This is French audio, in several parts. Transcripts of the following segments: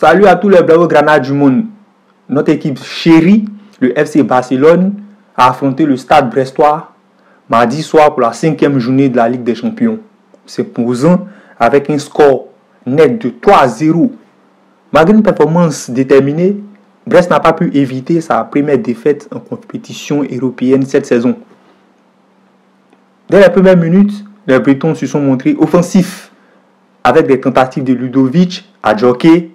Salut à tous les Blaugrana du monde. Notre équipe chérie, le FC Barcelone, a affronté le Stade Brestois mardi soir pour la 5e journée de la Ligue des Champions, s'imposant avec un score net de 3-0. Malgré une performance déterminée, Brest n'a pas pu éviter sa première défaite en compétition européenne cette saison. Dès les premières minutes, les Bretons se sont montrés offensifs avec des tentatives de Ludovic, Adjoké,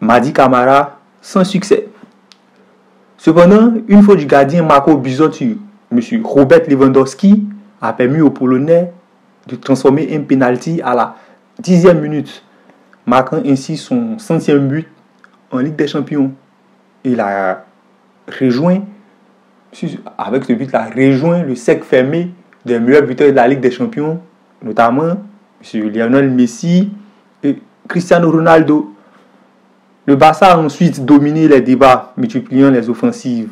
Mady Camara, sans succès. Cependant, une faute du gardien Marco Bizot sur M. Robert Lewandowski a permis aux Polonais de transformer un penalty à la 10e minute, marquant ainsi son 100e but en Ligue des Champions. Il a rejoint, avec ce but, le cercle fermé des meilleurs buteurs de la Ligue des Champions, notamment M. Lionel Messi et Cristiano Ronaldo. Le Barça a ensuite dominé les débats, multipliant les offensives.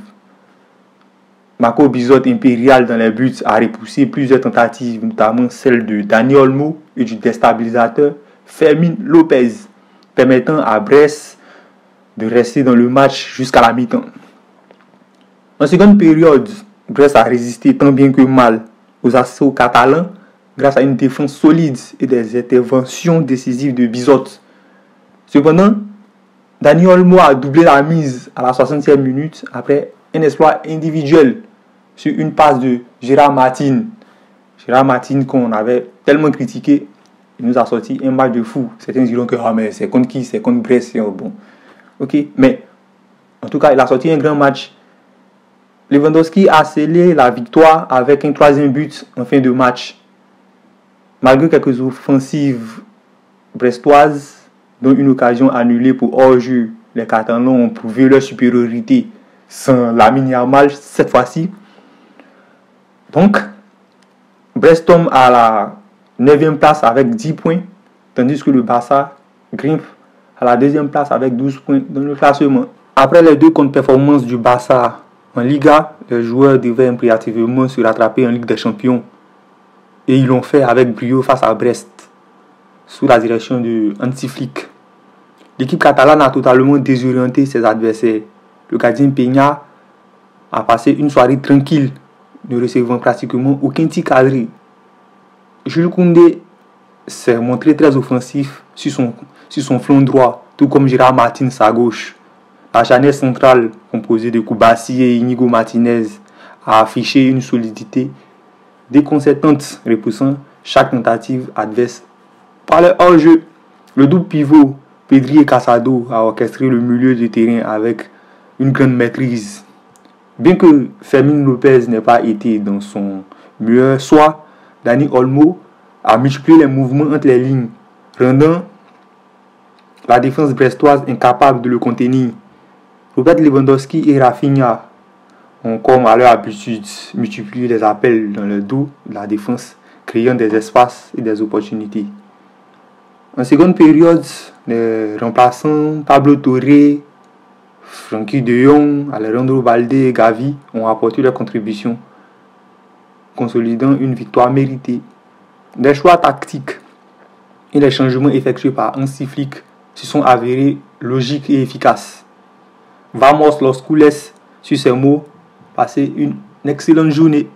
Marco Bizot, impérial dans les buts, a repoussé plusieurs tentatives, notamment celle de Dani Olmo et du déstabilisateur Fermín López, permettant à Brest de rester dans le match jusqu'à la mi-temps. En seconde période, Brest a résisté tant bien que mal aux assauts catalans grâce à une défense solide et des interventions décisives de Bizot. Cependant, Dani Olmo a doublé la mise à la 60e minute après un exploit individuel sur une passe de Gérard Martin. Gérard Martin, qu'on avait tellement critiqué, il nous a sorti un match de fou. Certains diront que mais c'est contre qui? C'est contre Brest. Bon. Ok, mais en tout cas, il a sorti un grand match. Lewandowski a scellé la victoire avec un 3e but en fin de match. Malgré quelques offensives brestoises, dont une occasion annulée pour hors-jeu, les Catalans ont prouvé leur supériorité sans Lamine Yamal cette fois-ci. Donc, Brest tombe à la 9e place avec 10 points, tandis que le Barça grimpe à la 2e place avec 12 points dans le classement. Après les deux contre-performances du Barça en Liga, les joueurs devaient impérativement se rattraper en Ligue des Champions. Et ils l'ont fait avec brio face à Brest, sous la direction de Hansi Flick. L'équipe catalane a totalement désorienté ses adversaires. Le gardien Peña a passé une soirée tranquille, ne recevant pratiquement aucun tir cadré. Jules Koundé s'est montré très offensif sur son flanc droit, tout comme Gérard Martin à gauche. La charnière centrale, composée de Koubassi et Inigo Martinez, a affiché une solidité déconcertante, repoussant chaque tentative adverse par le hors-jeu. Le double pivot Pedri et Casado a orchestré le milieu de terrain avec une grande maîtrise. Bien que Fermín López n'ait pas été dans son meilleur soir, Dani Olmo a multiplié les mouvements entre les lignes, rendant la défense brestoise incapable de le contenir. Robert Lewandowski et Rafinha ont, comme à leur habitude, multiplié les appels dans le dos de la défense, créant des espaces et des opportunités. En seconde période, les remplaçants Pablo Torre, Frenkie de Jong, Alejandro Balde et Gavi ont apporté leur contribution, consolidant une victoire méritée. Les choix tactiques et les changements effectués par Hansi Flick se sont avérés logiques et efficaces. Vamos los culés, sur ces mots, passez une excellente journée.